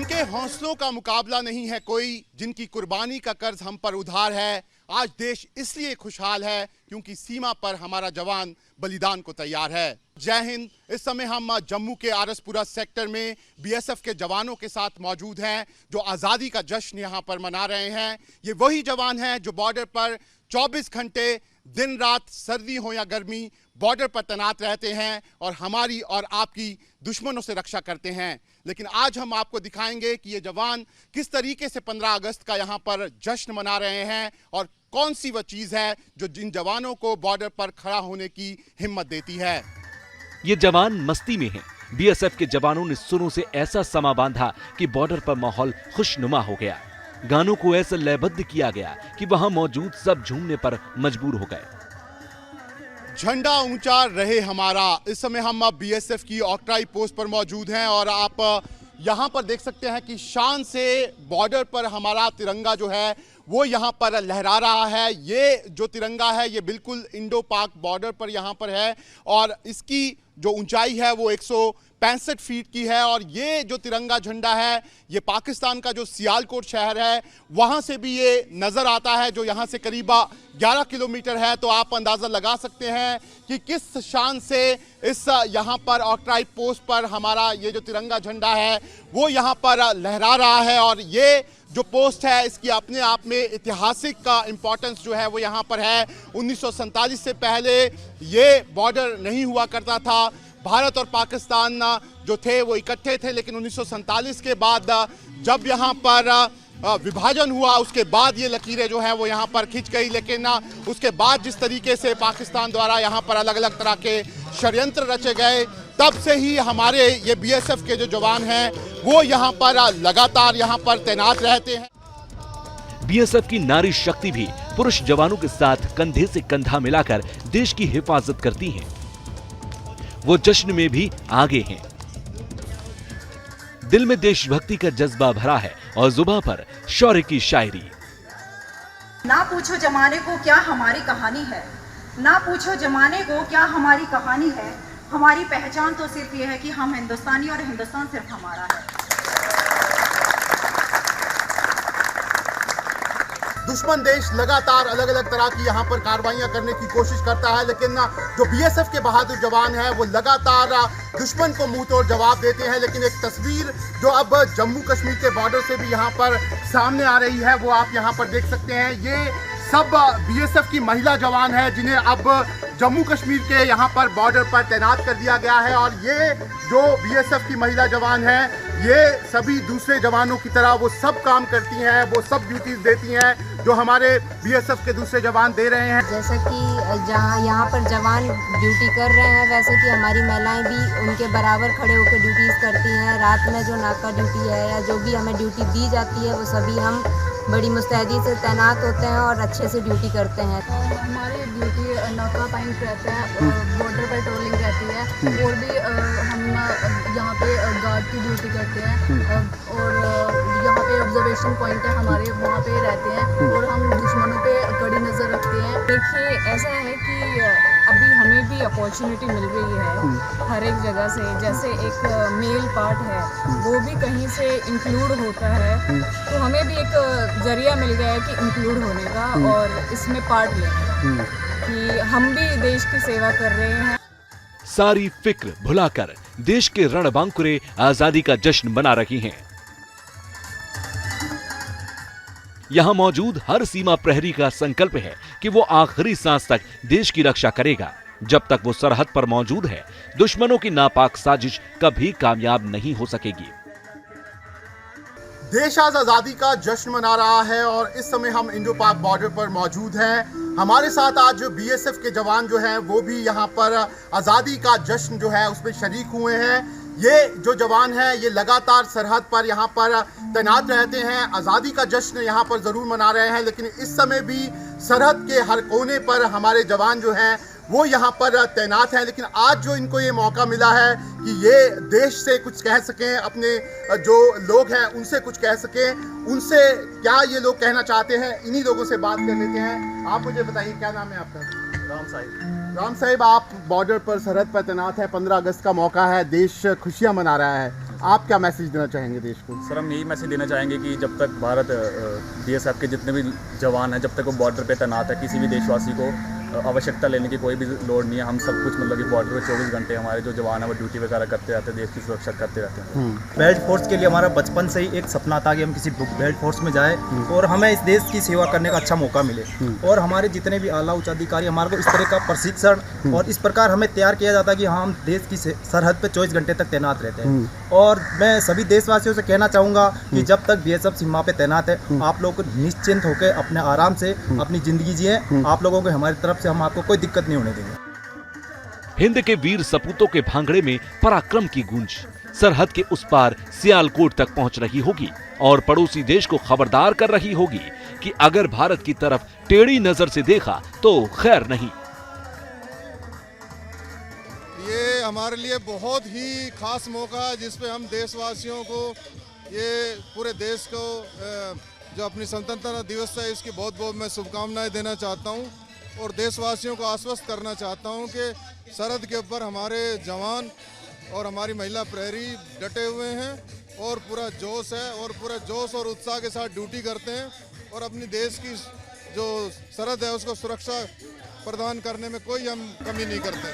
जिनके हौसलों का मुकाबला नहीं है कोई, जिनकी कुर्बानी का कर्ज हम पर उधार है। आज देश इसलिए खुशहाल है क्योंकि सीमा पर हमारा जवान बलिदान को तैयार है। जय हिंद। इस समय हम जम्मू के आरसपुरा सेक्टर में बीएसएफ के जवानों के साथ मौजूद हैं जो आज़ादी का जश्न यहाँ पर मना रहे हैं। ये वही जवान हैं जो बॉर्डर पर 24 घंटे दिन रात, सर्दी हो या गर्मी, बॉर्डर पर तैनात रहते हैं और हमारी और आपकी दुश्मनों से रक्षा करते हैं। लेकिन आज हम आपको दिखाएंगे कि ये जवान किस तरीके से 15 अगस्त का यहाँ पर जश्न मना रहे हैं और कौन सी वह चीज़ है जो जिन जवानों को बॉर्डर पर खड़ा होने की हिम्मत देती है। ये जवान मस्ती में हैं। बीएसएफ के जवानों ने सुरों से ऐसा समा बांधा कि बॉर्डर पर माहौल खुशनुमा हो गया। गानों को ऐसा लयबद्ध किया गया कि वहां मौजूद सब झूमने पर मजबूर हो गए। झंडा ऊंचा रहे हमारा। इस समय हम बीएसएफ की ऑक्ट्राई पोस्ट पर मौजूद हैं और आप यहां पर देख सकते हैं कि शान से बॉर्डर पर हमारा तिरंगा जो है वो यहाँ पर लहरा रहा है। ये जो तिरंगा है ये बिल्कुल इंडो पाक बॉर्डर पर यहाँ पर है और इसकी जो ऊंचाई है वो 165 फीट की है और ये जो तिरंगा झंडा है ये पाकिस्तान का जो सियालकोट शहर है वहाँ से भी ये नज़र आता है, जो यहाँ से करीब 11 किलोमीटर है। तो आप अंदाज़ा लगा सकते हैं कि किस शान से इस यहाँ पर ऑक्ट्राई पोस्ट पर हमारा ये जो तिरंगा झंडा है वो यहाँ पर लहरा रहा है। और ये जो पोस्ट है इसकी अपने आप में ऐतिहासिक का इम्पोर्टेंस जो है वो यहाँ पर है। 1947 से पहले ये बॉर्डर नहीं हुआ करता था। भारत और पाकिस्तान जो थे वो इकट्ठे थे, लेकिन 1947 के बाद जब यहाँ पर विभाजन हुआ उसके बाद ये लकीरें जो है वो यहाँ पर खिंच गई। लेकिन उसके बाद जिस तरीके से पाकिस्तान द्वारा यहाँ पर अलग अलग तरह के षड्यंत्र रचे गए, तब से ही हमारे ये बीएसएफ के जो जवान हैं वो यहाँ पर लगातार यहाँ पर तैनात रहते हैं। बीएसएफ की नारी शक्ति भी पुरुष जवानों के साथ कंधे से कंधा मिलाकर देश की हिफाजत करती हैं। वो जश्न में भी आगे हैं। दिल में देशभक्ति का जज्बा भरा है और जुबान पर शौर्य की शायरी। ना पूछो जमाने को क्या हमारी कहानी है, ना पूछो जमाने को क्या हमारी कहानी है। हमारी पहचान तो सिर्फ ये है कि हम हिंदुस्तानी और हिंदुस्तान सिर्फ हमारा है। दुश्मन देश लगातार अलग अलग तरह की यहाँ पर कार्रवाइयाँ करने की कोशिश करता है, लेकिन जो बीएसएफ के बहादुर जवान हैं वो लगातार दुश्मन को मुंह तोड़ जवाब देते हैं। लेकिन एक तस्वीर जो अब जम्मू कश्मीर के बॉर्डर से भी यहाँ पर सामने आ रही है वो आप यहाँ पर देख सकते हैं। ये सब बीएसएफ की महिला जवान है जिन्हें अब जम्मू कश्मीर के यहाँ पर बॉर्डर पर तैनात कर दिया गया है। और ये जो बीएसएफ की महिला जवान है ये सभी दूसरे जवानों की तरह वो सब काम करती हैं, वो सब ड्यूटीज देती हैं जो हमारे बीएसएफ के दूसरे जवान दे रहे हैं। जैसा कि जहाँ यहाँ पर जवान ड्यूटी कर रहे हैं वैसे कि हमारी महिलाएं भी उनके बराबर खड़े होकर ड्यूटीज करती हैं। रात में जो नाका ड्यूटी है या जो भी हमें ड्यूटी दी जाती है वो सभी हम बड़ी मुस्तैदी से तैनात होते हैं और अच्छे से ड्यूटी करते हैं। हमारी ड्यूटी नाका पॉइंट रहता है, बॉर्डर पेट्रोलिंग रहती है और भी हम यहाँ पे गार्ड की ड्यूटी करते हैं और यहाँ पे ऑब्जर्वेशन पॉइंट है हमारे, वहाँ पे रहते हैं और हम दुश्मनों पे कड़ी नज़र रखते हैं। देखिए ऐसा है कि अभी हमें भी अपॉर्चुनिटी मिल रही है हर एक जगह से। जैसे एक मेल पार्ट है वो भी कहीं से इंक्लूड होता है, तो हमें भी एक जरिया मिल गया है कि इंक्लूड होने का और इसमें पार्ट लेने का कि हम भी देश की सेवा कर रहे हैं। सारी फिक्र भुलाकर देश के रणबांकुरे आजादी का जश्न मना रही हैं। यहां मौजूद हर सीमा प्रहरी का संकल्प है कि वो आखिरी सांस तक देश की रक्षा करेगा। जब तक वो सरहद पर मौजूद है दुश्मनों की नापाक साजिश कभी कामयाब नहीं हो सकेगी। देश आज आज़ादी का जश्न मना रहा है और इस समय हम इंडो पाक बॉर्डर पर मौजूद हैं। हमारे साथ आज बीएसएफ के जवान जो हैं वो भी यहाँ पर आज़ादी का जश्न जो है उसमें शरीक हुए हैं। ये जो जवान हैं ये लगातार सरहद पर यहाँ पर तैनात रहते हैं, आज़ादी का जश्न यहाँ पर ज़रूर मना रहे हैं। लेकिन इस समय भी सरहद के हर कोने पर हमारे जवान जो हैं वो यहाँ पर तैनात हैं। लेकिन आज जो इनको ये मौका मिला है कि ये देश से कुछ कह सकें, अपने जो लोग हैं उनसे कुछ कह सकें, उनसे क्या ये लोग कहना चाहते हैं, इन्हीं लोगों से बात कर लेते हैं। आप मुझे बताइए क्या नाम है आपका? राम साहिब। राम साहिब, आप बॉर्डर पर सरहद पर तैनात है, 15 अगस्त का मौका है, देश खुशियाँ मना रहा है, आप क्या मैसेज देना चाहेंगे देश को? सर हम यही मैसेज देना चाहेंगे कि जब तक भारत बीएसएफ के जितने भी जवान हैं, जब तक वो बॉर्डर पे तैनात है, किसी भी देशवासी को आवश्यकता लेने की कोई भी लोड नहीं है। हम सब कुछ मतलब कि बॉर्डर पे 24 घंटे हमारे जो जवान है वो ड्यूटी वगैरह करते रहते हैं, देश की सुरक्षा करते रहते हैं। बेल्ट फोर्स के लिए हमारा बचपन से ही एक सपना था कि हम किसी बेल्ट फोर्स में जाए और हमें इस देश की सेवा करने का अच्छा मौका मिले। और हमारे जितने भी आला उच्च अधिकारी हमारे को इस तरह का प्रशिक्षण और इस प्रकार हमें तैयार किया जाता है कि हम देश की सरहद पर 24 घंटे तक तैनात रहते हैं। और मैं सभी देशवासियों से कहना चाहूँगा कि जब तक बीएसएफ सीमा पे तैनात है, आप लोग निश्चिंत होकर अपने आराम से अपनी ज़िंदगी जिए। आप लोगों को हमारी तरफ से हम आपको कोई दिक्कत नहीं होने देंगे। हिंद के वीर सपूतों के भांगड़े में पराक्रम की गूंज सरहद के उस पार सियालकोट तक पहुंच रही होगी और पड़ोसी देश को खबरदार कर रही होगी कि अगर भारत की तरफ टेढ़ी नजर से देखा तो खैर नहीं। ये हमारे लिए बहुत ही खास मौका है जिसपे हम देशवासियों को, ये पूरे देश को जो अपनी स्वतंत्रता दिवस है इसकी बहुत बहुत मैं शुभकामनाएं देना चाहता हूं और देशवासियों को आश्वस्त करना चाहता हूं कि सरहद के ऊपर हमारे जवान और हमारी महिला प्रहरी डटे हुए हैं और पूरा जोश है और पूरा जोश और उत्साह के साथ ड्यूटी करते हैं और अपनी देश की जो सरहद है उसको सुरक्षा प्रदान करने में कोई हम कमी नहीं करते।